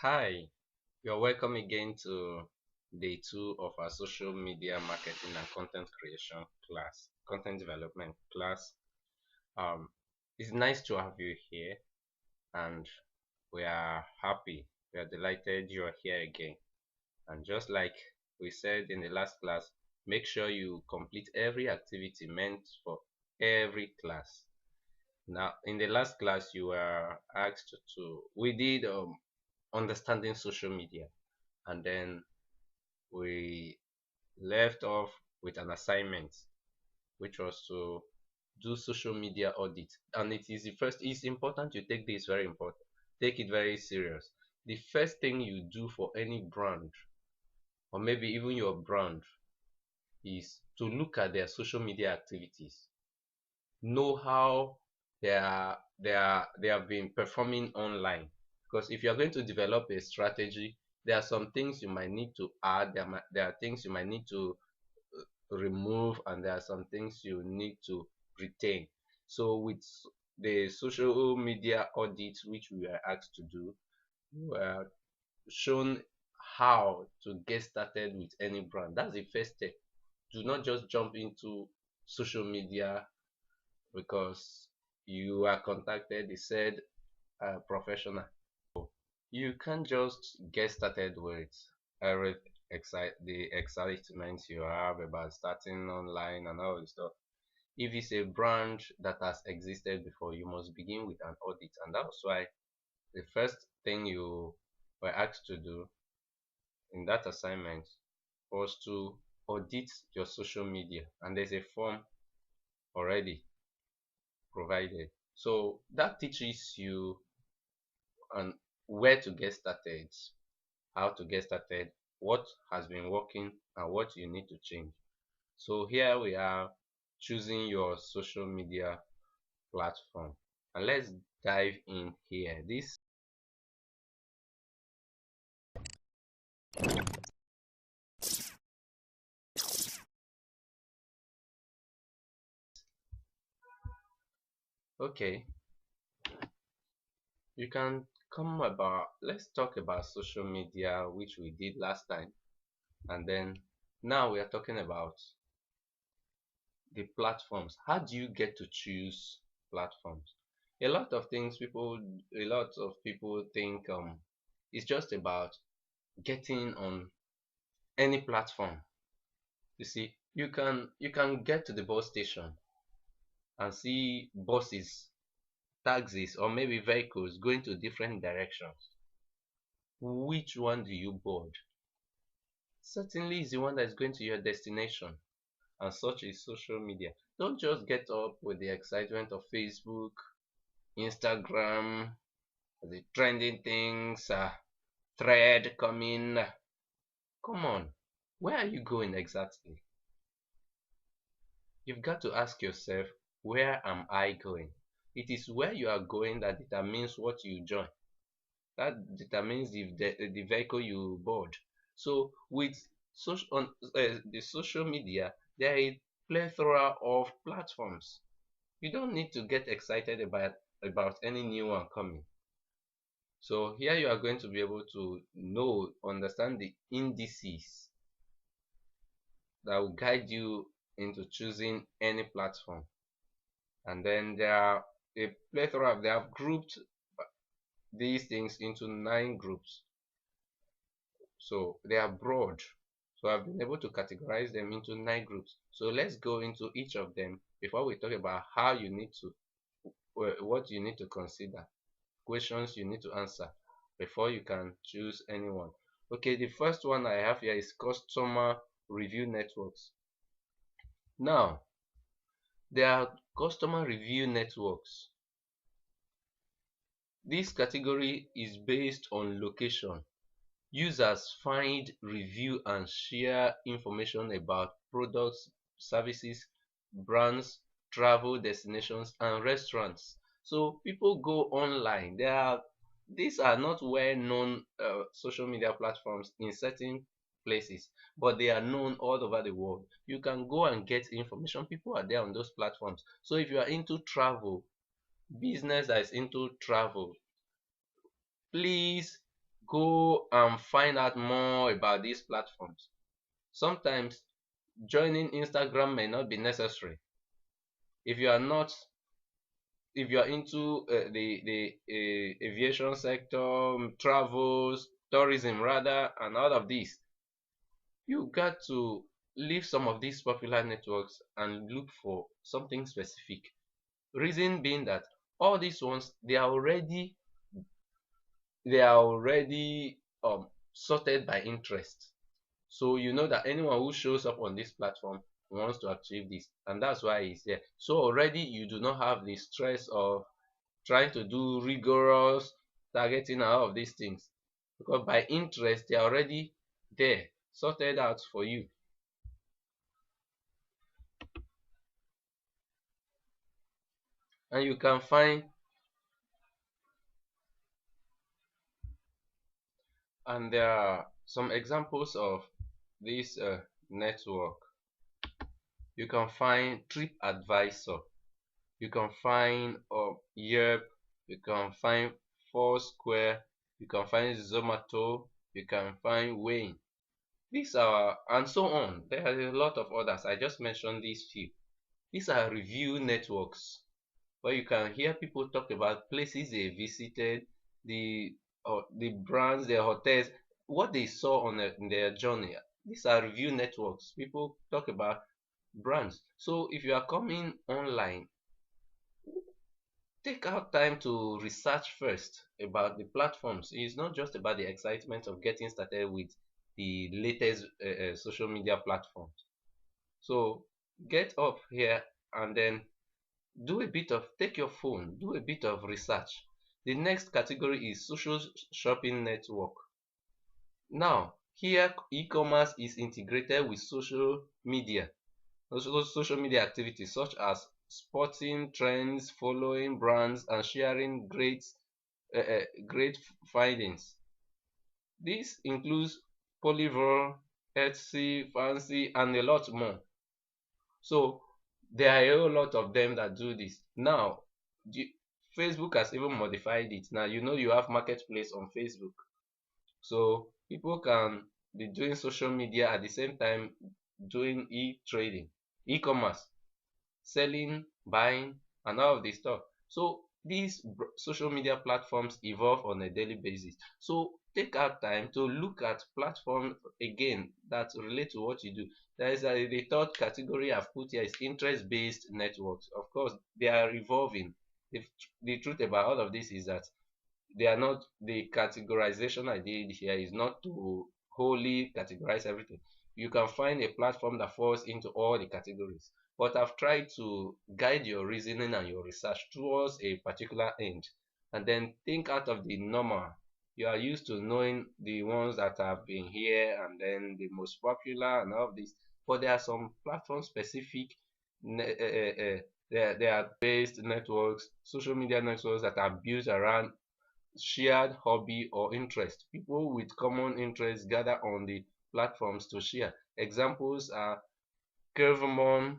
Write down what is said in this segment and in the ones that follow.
Hi, you're welcome again to day two of our social media marketing and content creation class, content development class. Um, it's nice to have you here, and we are happy, we are delighted you are here again. And just like we said in the last class, make sure you complete every activity meant for every class. Now, in the last class, you were asked we did understanding social media, and then we left off with an assignment which was to do social media audit. And it is the first, it's important you take this very important, take it very serious. The first thing you do for any brand, or maybe even your brand, is to look at their social media activities, know how they have been performing online. Because if you're going to develop a strategy, there are some things you might need to add, there are things you might need to remove, and there are some things you need to retain. So with the social media audit which we were asked to do, we were shown how to get started with any brand. That's the first step. Do not just jump into social media because you are contacted, they said professional. You can't just get started with every the excitement you have about starting online and all this stuff. If it's a brand that has existed before, you must begin with an audit, and that's why the first thing you were asked to do in that assignment was to audit your social media, and there's a form already provided. So that teaches you on where to get started, how to get started, what has been working, and what you need to change. So here we are choosing your social media platform, and let's dive in here. This okay, you can come about, let's talk about social media, which we did last time, and then now we are talking about the platforms. How do you get to choose platforms? A lot of people think it's just about getting on any platform. You see, you can get to the bus station and see buses, taxis, or maybe vehicles going to different directions. Which one do you board? Certainly is the one that is going to your destination, and such is social media. Don't just get up with the excitement of Facebook, Instagram, the trending things, thread coming. Come on, where are you going exactly? You've got to ask yourself, where am I going? It is where you are going that determines what you join. That determines the vehicle you board. So with the social media, there is plethora of platforms. You don't need to get excited about any new one coming. So here you are going to be able to understand the indices that will guide you into choosing any platform. And then there are a plethora of, they have grouped these things into 9 groups. So they are broad. So I've been able to categorize them into 9 groups. So let's go into each of them before we talk about how you need to, what you need to consider, questions you need to answer before you can choose anyone. Okay, the first one I have here is customer review networks. Now, there are customer review networks. This category is based on location. Users find, review, and share information about products, services, brands, travel destinations, and restaurants. So people go online. These are not well-known social media platforms in certain places, but they are known all over the world. You can go and get information. People are there on those platforms. So if you are into travel, business that is into travel, please Go and find out more about these platforms. Sometimes joining Instagram may not be necessary. If you are not, if you are into the aviation sector, travels, tourism rather, and all of these, you got to leave some of these popular networks and look for something specific. Reason being that all these ones they are already sorted by interest. So you know that anyone who shows up on this platform wants to achieve this, and that's why it's there. So already you do not have the stress of trying to do rigorous targeting and all of these things, because by interest they are already there, sorted out for you. And you can find, and there are some examples of this network. You can find TripAdvisor, you can find Yelp, you can find Foursquare, you can find Zomato, you can find Wayne. These are, and so on. There are a lot of others. I just mentioned these few. These are review networks where you can hear people talk about places they visited, the brands, their hotels, what they saw on in their journey. These are review networks. People talk about brands. So if you are coming online, take out time to research first about the platforms. It's not just about the excitement of getting started with the latest social media platforms. So get up here and then do a bit of, take your phone, do a bit of research. The next category is social shopping network. Now here e-commerce is integrated with social media activities such as spotting trends, following brands, and sharing great findings. This includes Polyvore, Etsy, Fancy, and a lot more. So there are a whole lot of them that do this. Now, Facebook has even modified it. Now you know you have marketplace on Facebook. So people can be doing social media at the same time doing e-trading, e-commerce, selling, buying, and all of this stuff. So these social media platforms evolve on a daily basis. So take out time to look at platforms again that relate to what you do. There is the third category I've put here is interest-based networks. Of course, they are evolving. The truth about all of this is that they are not, the categorization I did here is not to wholly categorize everything. You can find a platform that falls into all the categories, but I've tried to guide your reasoning and your research towards a particular end, and then think out of the normal. You are used to knowing the ones that have been here and then the most popular and all of this, but there are some platform specific there are based networks, social media networks that are built around shared hobby or interest. People with common interests gather on the platforms to share. Examples are Curvemon,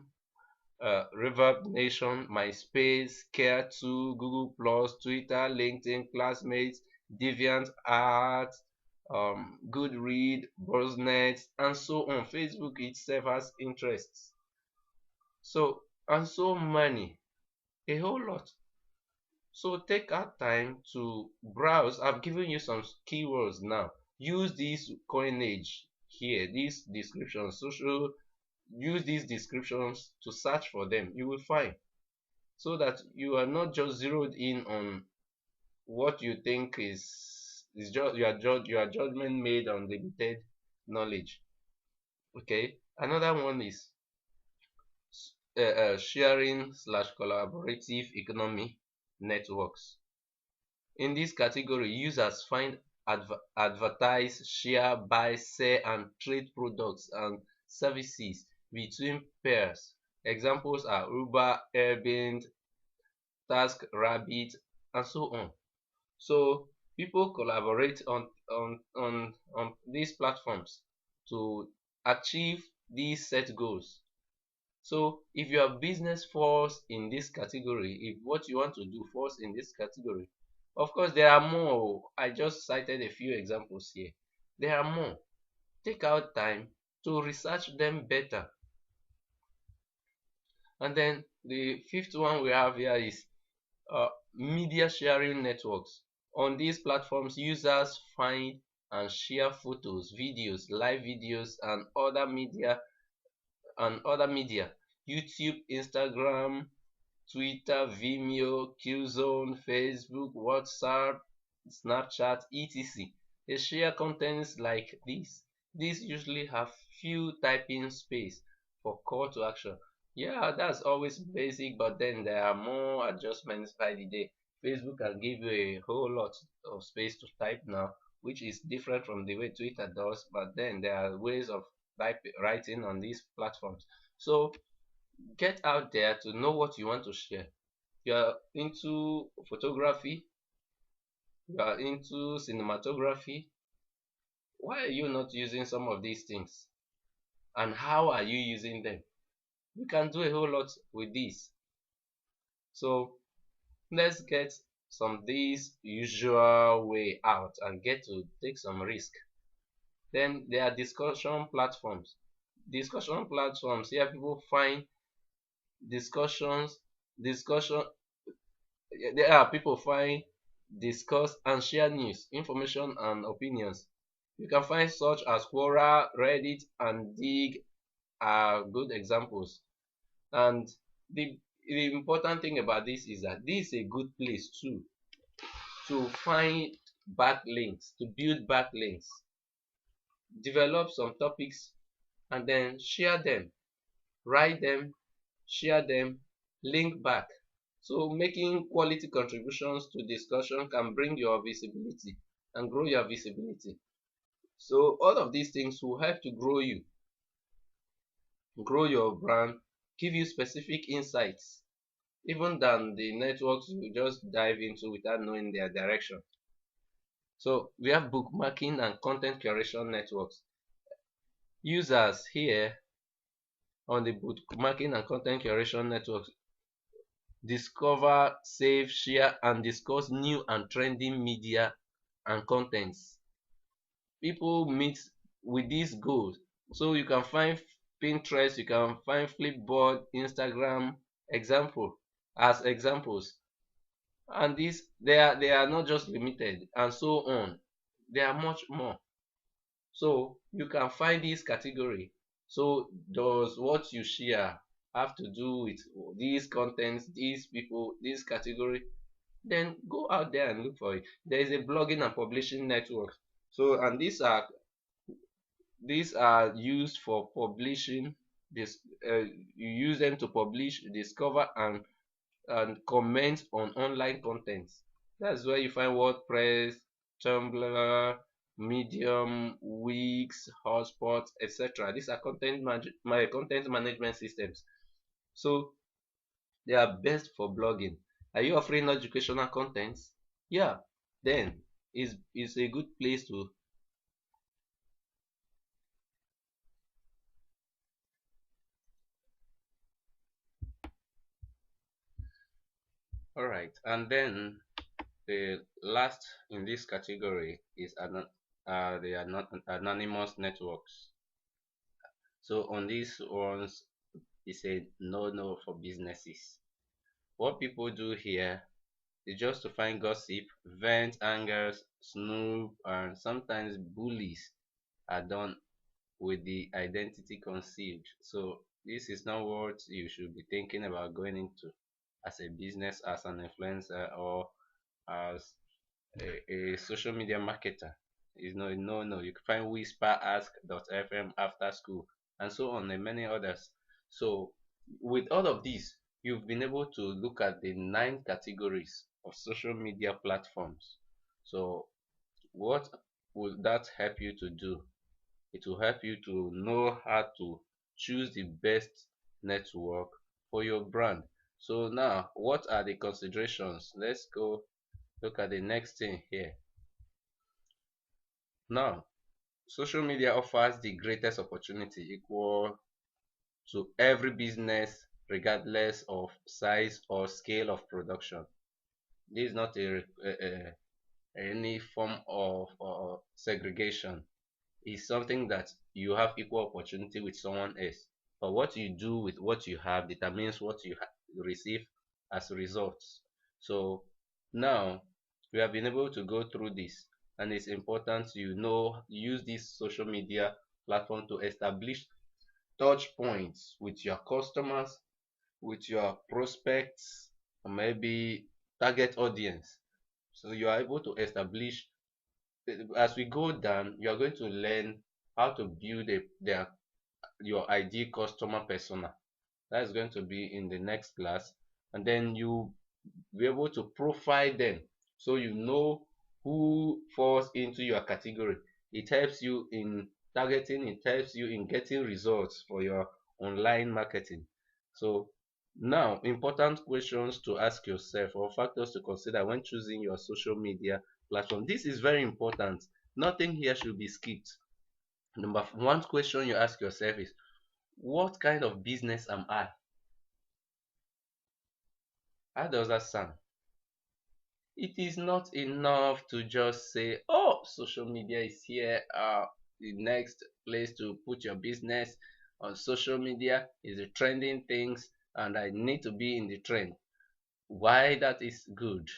Reverb Nation, MySpace, Care2, Google Plus, Twitter, LinkedIn, Classmates, Deviant Art, Goodread, Buzznet, and so on. Facebook itself has interests. So, and so many, a whole lot. So take out time to browse. I've given you some keywords now. Use this coinage here, these descriptions, use these descriptions to search for them. You will find, so that you are not just zeroed in on what you think is just your judgment made on limited knowledge. Okay. Another one is sharing slash collaborative economy networks. In this category, users find, advertise, share, buy, sell, and trade products and services between peers. Examples are Uber, Airbnb, TaskRabbit, and so on. So people collaborate on these platforms to achieve these set goals. So if your business falls in this category, if what you want to do falls in this category, Of course, there are more. I just cited a few examples here. There are more. Take out time to research them better. And then the fifth one we have here is media sharing networks. On these platforms, users find and share photos, videos, live videos, and other media. YouTube, Instagram, Twitter, Vimeo, Qzone, Facebook, WhatsApp, Snapchat, etc. They share contents like this. These usually have few typing space for call to action. Yeah, that's always basic, but then there are more adjustments by the day. Facebook can give you a whole lot of space to type now, which is different from the way Twitter does, but then there are ways of writing on these platforms. So get out there to know what you want to share. You're into photography, you are into cinematography. Why are you not using some of these things? And how are you using them? You can do a whole lot with this. So let's get some this usual way out and get to take some risk. Then there are discussion platforms. Discussion platforms here people find discussions discussion there are people find, discuss, and share news, information, and opinions. You can find such as Quora, Reddit, and Dig are good examples. And the important thing about this is that this is a good place too to find backlinks, to build backlinks, develop some topics, and then share them, write them, share them, link back. So making quality contributions to discussion can bring your visibility and grow your visibility. So all of these things will help to grow you, grow your brand, give you specific insights, even than the networks you just dive into without knowing their direction. So we have bookmarking and content curation networks. Users here on the bookmarking and content curation networks discover, save, share, and discuss new and trending media and contents. People meet with these goals. So you can find Pinterest, you can find Flipboard, Instagram as examples. And these they are not just limited and so on. There are much more. So you can find this category. So does what you share have to do with these contents, these people, this category? Then go out there and look for it. There is a blogging and publishing network. So and these are used for publishing this you use them to publish, discover, and comment on online content. That's where you find WordPress, Tumblr, Medium, Wix, Hotspot, etc. These are content management systems. So they are best for blogging. Are you offering educational content? Yeah, then is a good place to. All right, and then the last in this category is anonymous networks. So on these ones, it's a no for businesses. What people do here is just to find gossip, vent angers, snoop, and sometimes bullies are done with the identity concealed. So this is not what you should be thinking about going into as a business, as an influencer, or as a social media marketer. Is no. You can find Whisper, Ask.fm, After School, and so on, and many others. So with all of these, you've been able to look at the 9 categories of social media platforms. So what will that help you to do? It will help you to know how to choose the best network for your brand. So now, what are the considerations? Let's go look at the next thing here. Now, social media offers the greatest opportunity equal to every business regardless of size or scale of production. This is not any form of segregation. It's something that you have equal opportunity with someone else. But what you do with what you have determines what you receive as results. So now we have been able to go through this, and it's important you know use this social media platform to establish touch points with your customers, with your prospects, or maybe target audience. So you are able to establish, as we go down, you are going to learn how to build your ideal customer persona. That is going to be in the next class. And then you be able to profile them so you know who falls into your category. It helps you in targeting, it helps you in getting results for your online marketing. So now, important questions to ask yourself or factors to consider when choosing your social media platform. This is very important. Nothing here should be skipped. Number one question you ask yourself is, what kind of business am I? How does that sound? It is not enough to just say, oh, social media is here, the next place to put your business on social media is the trending things, and I need to be in the trend. Why that is good?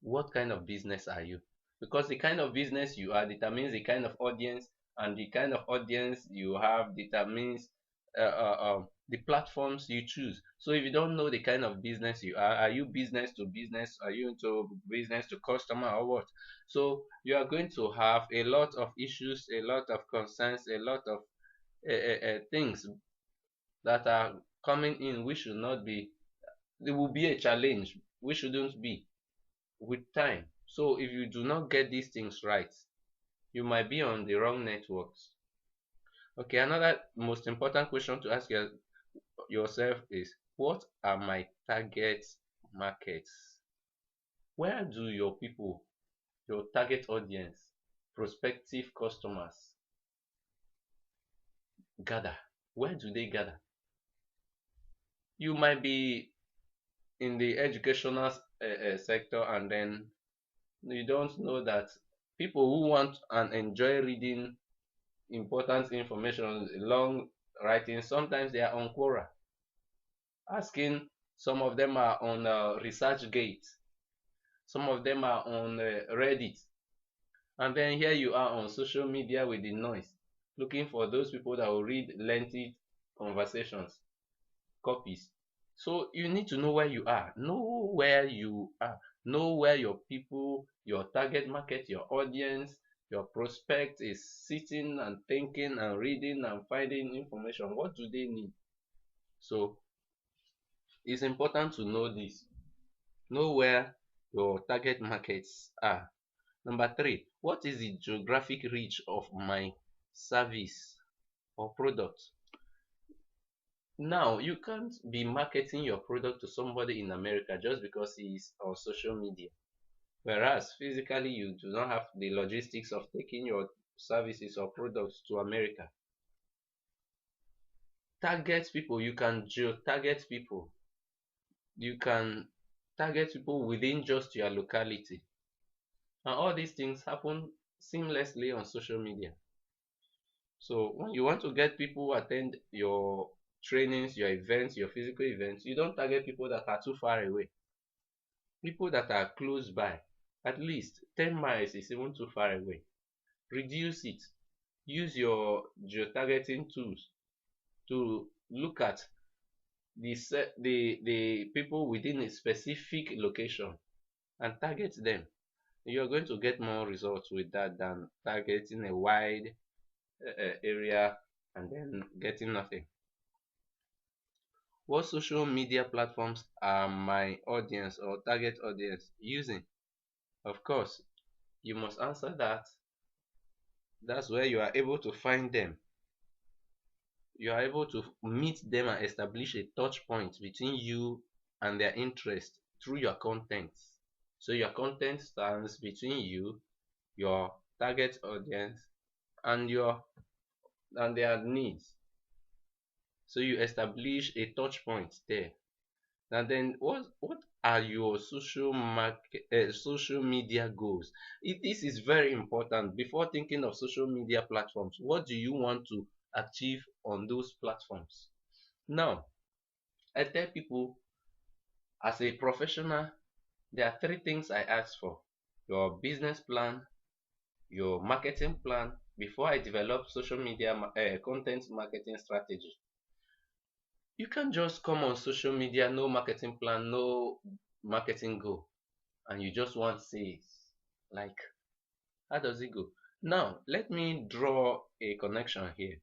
What kind of business are you? Because the kind of business you are determines the kind of audience, and the kind of audience you have determines the platforms you choose. So if you don't know the kind of business you are you business to business, are you into business to customer, or what? So you are going to have a lot of issues, a lot of concerns, a lot of things that are coming in which should not be, it will be a challenge, which shouldn't be with time. So if you do not get these things right, you might be on the wrong networks. Okay, another most important question to ask yourself is, what are my target markets? Where do your people, your target audience, prospective customers gather? Where do they gather? You might be in the educational sector, and then you don't know that people who want and enjoy reading important information, long writing, sometimes they are on Quora asking. Some of them are on ResearchGate, some of them are on Reddit, and then here you are on social media with the noise, looking for those people that will read lengthy conversations, copies. So you need to know where you are, know where your people, your target market, your audience, your prospect is sitting and thinking and reading and finding information. What do they need? So it's important to know this. Know where your target markets are. Number three, what is the geographic reach of my service or product? Now, you can't be marketing your product to somebody in America just because he's on social media. Whereas physically, you do not have the logistics of taking your services or products to America. Target people, you can geo-target people. You can target people within just your locality. And all these things happen seamlessly on social media. So when you want to get people who attend your trainings, your events, your physical events, you don't target people that are too far away. People that are close by, at least 10 miles is even too far away. Reduce it. Use your geo-targeting tools to look at the people within a specific location and target them. You're going to get more results with that than targeting a wide area and then getting nothing. What social media platforms are my audience or target audience using? Of course, you must answer that. That's where you are able to find them. You are able to meet them and establish a touch point between you and their interest through your content. So your content stands between you, your target audience, and their needs. So you establish a touch point there. And then what are your social media goals? This is very important. Before thinking of social media platforms, what do you want to achieve on those platforms? Now, I tell people, as a professional, there are three things I ask for: your business plan, your marketing plan, before I develop social media content marketing strategy. You can't just come on social media, no marketing plan, no marketing goal, and you just want sales. Like, how does it go? Now, let me draw a connection here.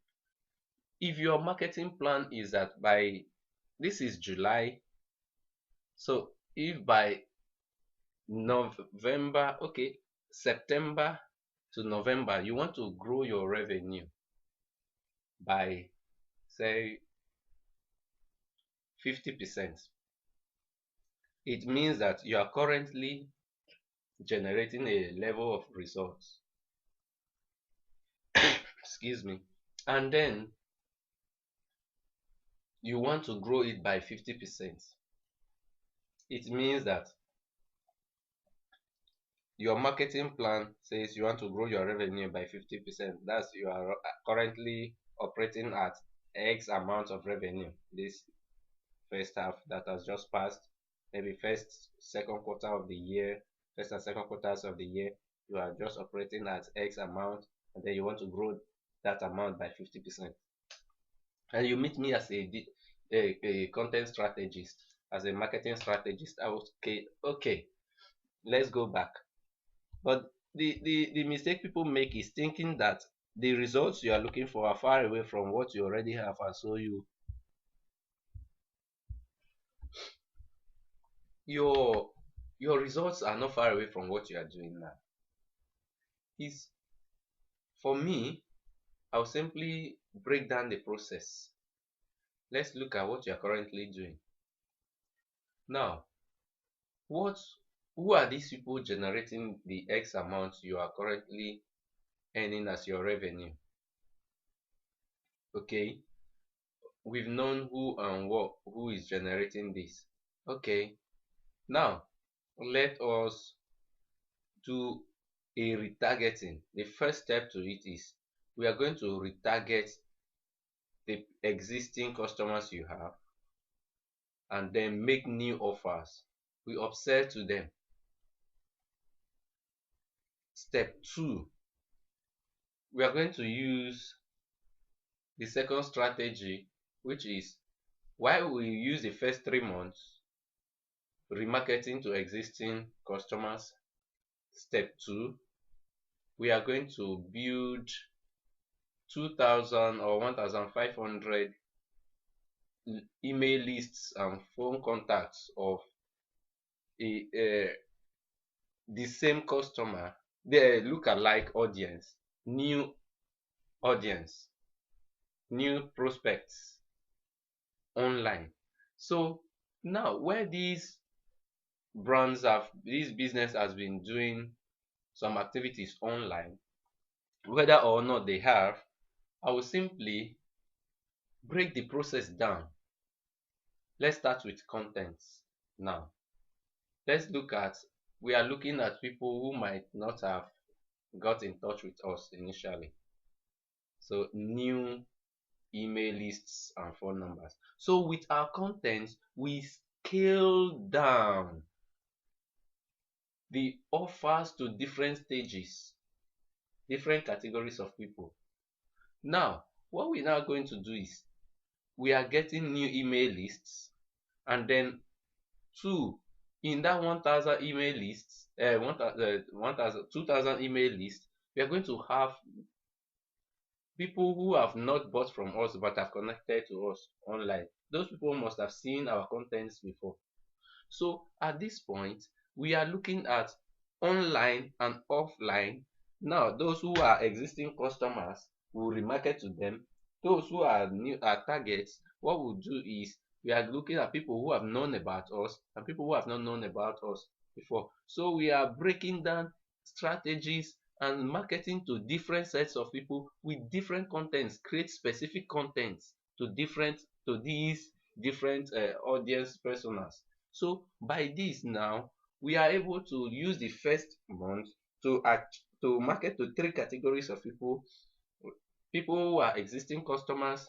If your marketing plan is that by this is July, so if by November, okay, September to November, you want to grow your revenue by say 50%, it means that you are currently generating a level of results. Excuse me. And then you want to grow it by 50%. It means that your marketing plan says you want to grow your revenue by 50%. That's you are currently operating at X amount of revenue this first half that has just passed, maybe first, second quarter of the year, first and second quarters of the year, you are just operating at X amount, and then you want to grow that amount by 50%. And you meet me as a content strategist, as a marketing strategist. I was okay, okay, let's go back. But the mistake people make is thinking that the results you are looking for are far away from what you already have, and so your your results are not far away from what you are doing now. Is for me, I'll simply break down the process. Let's look at what you are currently doing. Now, what who are these people generating the X amount you are currently earning as your revenue? Okay, we've known who and what who is generating this. Okay, now let us do a retargeting. The first step to it is we are going to retarget the existing customers you have and then make new offers. We upsell to them. Step 2, we are going to use the second strategy, which is while we use the first 3 months remarketing to existing customers. Step 2, we are going to build 2,000 or 1,500 email lists and phone contacts of a the same customer, the look-alike audience, new audience, new prospects online. So now where these this business has been doing some activities online, whether or not they have, I will simply break the process down. Let's start with contents now. Let's look at, we are looking at people who might not have got in touch with us initially. So new email lists and phone numbers. So with our content, we scale down the offers to different stages, different categories of people. Now, what we're now going to do is we are getting new email lists, and then two, in that 1,000 email lists, 2,000 email lists, we are going to have people who have not bought from us but have connected to us online. Those people must have seen our contents before. So at this point, we are looking at online and offline. Now, those who are existing customers will remarket to them. Those who are new targets, what we'll do is we are looking at people who have known about us and people who have not known about us before. So we are breaking down strategies and marketing to different sets of people with different contents. Create specific contents to these different audience personas. So by this now, we are able to use the first month to market to three categories of people: people who are existing customers,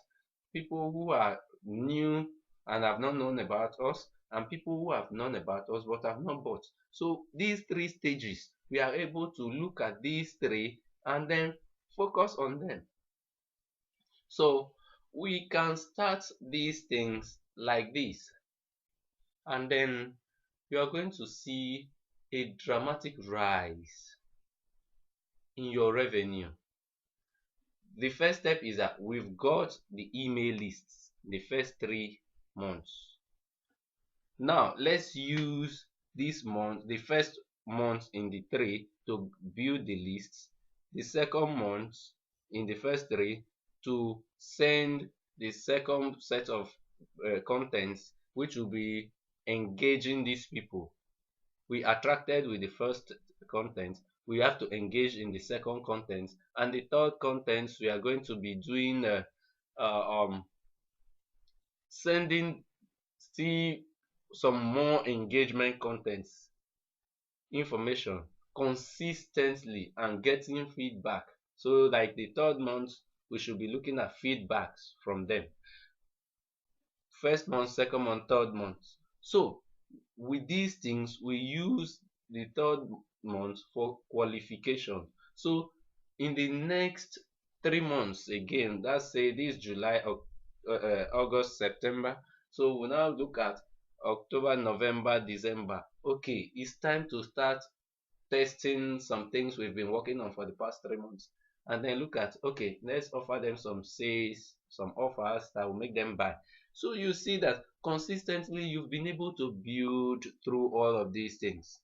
people who are new and have not known about us, and people who have known about us but have not bought. So these three stages, we are able to look at these three and then focus on them. So we can start these things like this, and then you are going to see a dramatic rise in your revenue. The first step is that we've got the email lists the first 3 months. Now let's use this month, the first month in the three, to build the lists, the second month in the first three to send the second set of contents, which will be engaging these people. We attracted with the first content, we have to engage in the second content, and the third content we are going to be doing sending still some more engagement contents, information consistently and getting feedback. So like the third month, we should be looking at feedbacks from them: first month, second month, third month. So with these things, we use the third month for qualification. So in the next 3 months again, let's say this July, August, September. So we now look at October, November, December. Okay, it's time to start testing some things we've been working on for the past 3 months, and then look at, okay, let's offer them some sales, some offers that will make them buy. So you see that consistently you've been able to build through all of these things.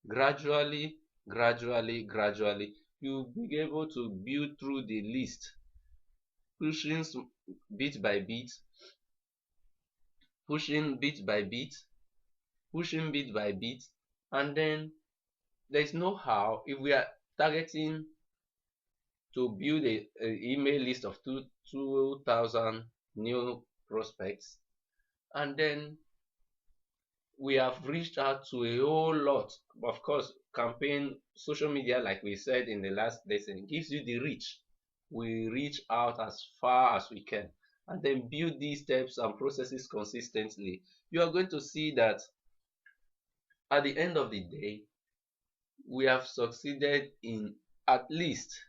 Gradually, gradually, you'll be able to build through the list, pushing bit by bit, pushing bit by bit, pushing bit by bit, and then there's no how. If we are targeting to build a email list of 2,000 new prospects, and then we have reached out to a whole lot. Of course, campaign, social media, like we said in the last lesson, gives you the reach. We reach out as far as we can and then build these steps and processes consistently. You are going to see that at the end of the day, we have succeeded in at least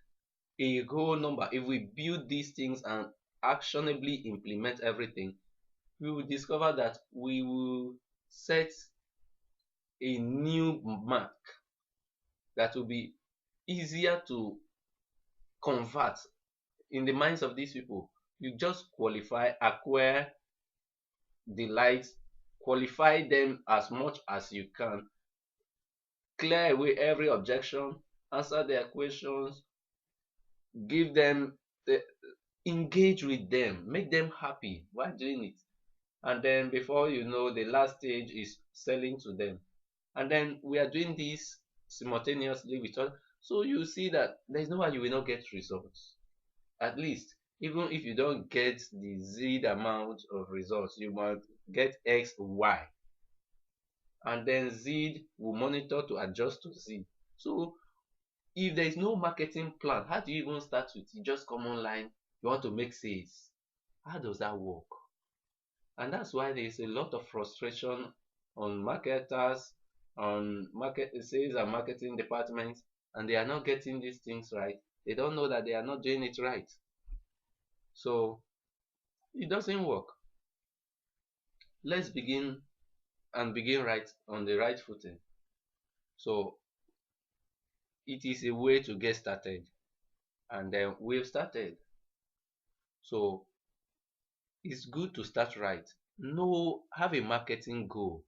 a whole number. If we build these things and actionably implement everything, we will discover that we will set a new mark that will be easier to convert in the minds of these people. You just qualify, acquire, delight, qualify them as much as you can, clear away every objection, answer their questions, give them the, engage with them, make them happy while doing it. And then before you know, the last stage is selling to them. And then we are doing this simultaneously with us. So you see that there's no way you will not get results. At least, even if you don't get the Z amount of results, you must get X, Y. And then Z will monitor to adjust to Z. So if there is no marketing plan, how do you even start with? You just come online, you want to make sales. How does that work? And that's why there is a lot of frustration on marketers, on market sales and marketing departments, and they are not getting these things right. They don't know that they are not doing it right. So it doesn't work. Let's begin and begin right on the right footing. So it is a way to get started, and then we've started. So it's good to start right. No, have a marketing goal.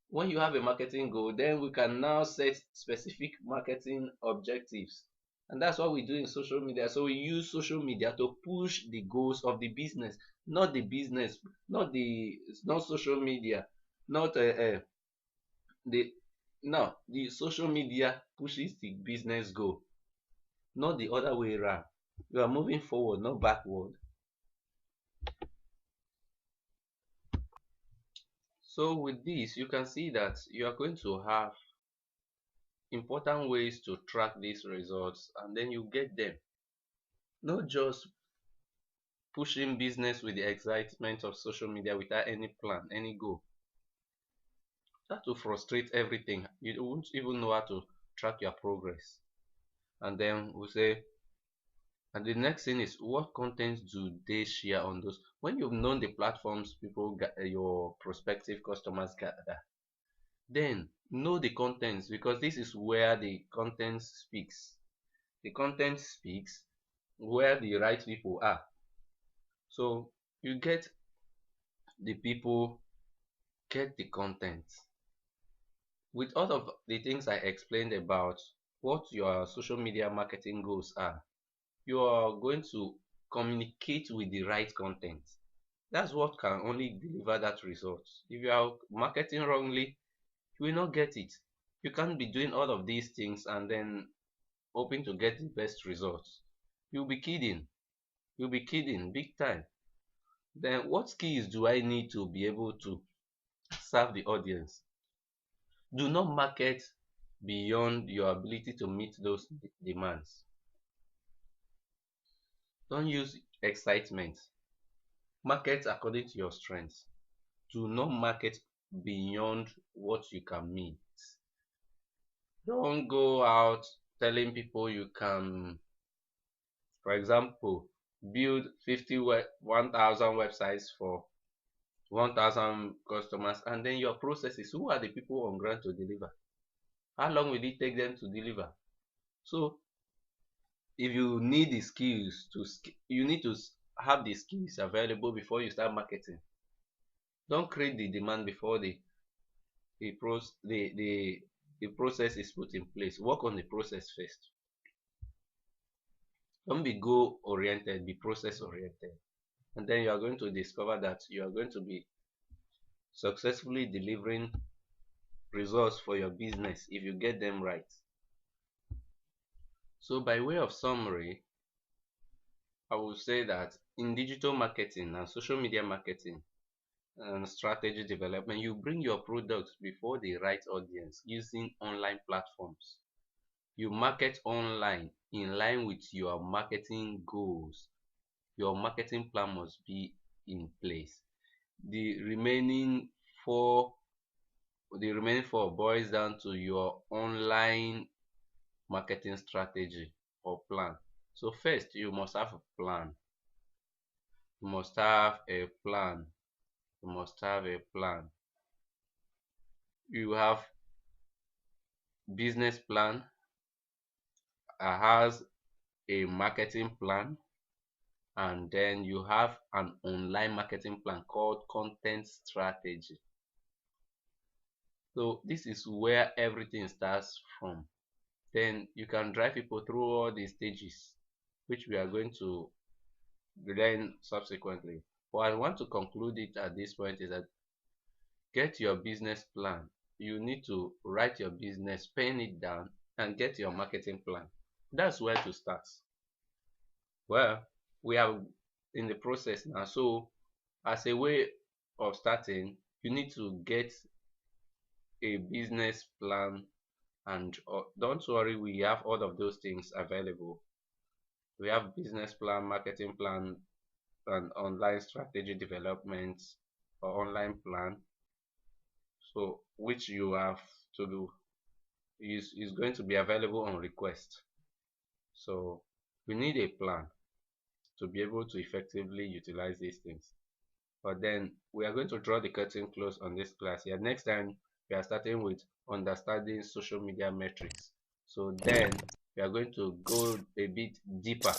When you have a marketing goal, then we can now set specific marketing objectives. And that's what we do in social media. So we use social media to push the goals of the business, not the business, not social media, not the now the social media pushes the business goal, not the other way around. You are moving forward, not backward. So with this, you can see that you are going to have important ways to track these results, and then you get them. Not just pushing business with the excitement of social media without any plan, any goal. That will frustrate everything. You won't even know how to track your progress. And then we say, and the next thing is, what contents do they share on those? When you've known the platforms people, your prospective customers gather, then know the contents, because this is where the content speaks. The content speaks where the right people are. So you get the people, get the content. With all of the things I explained about what your social media marketing goals are, you are going to communicate with the right content. That's what can only deliver that result. If you are marketing wrongly, you will not get it. You can't be doing all of these things and then hoping to get the best results. You'll be kidding. You'll be kidding big time. Then what skills do I need to be able to serve the audience? Do not market beyond your ability to meet those demands. Don't use excitement. Market according to your strengths. Do not market beyond what you can meet. Don't go out telling people you can, for example, build 1,000 websites for 1,000 customers, and then your processes, who are the people on ground to deliver? How long will it take them to deliver? So if you need the skills to, you need to have the skills available before you start marketing. Don't create the demand before the process is put in place. Work on the process first. Don't be goal oriented, be process oriented. And then you are going to discover that you are going to be successfully delivering results for your business if you get them right. So by way of summary, I will say that in digital marketing and social media marketing and strategy development, you bring your products before the right audience using online platforms. You market online in line with your marketing goals. Your marketing plan must be in place. The remaining four, the remaining four boils down to your online marketing strategy or plan. So first, you must have a plan. You must have a plan. You must have a plan. You have business plan, has a marketing plan, and then you have an online marketing plan called content strategy. So this is where everything starts from. Then you can drive people through all these stages, which we are going to learn subsequently. What I want to conclude it at this point is that get your business plan. You need to write your business, pen it down, and get your marketing plan. That's where to start. Well, we are in the process now. So as a way of starting, you need to get a business plan, and don't worry, we have all of those things available. We have business plan, marketing plan, and online strategy development or online plan. So which you have to do is going to be available on request. So we need a plan to be able to effectively utilize these things. But then we are going to draw the curtain close on this class here. Next time we are starting with understanding social media metrics. So then we are going to go a bit deeper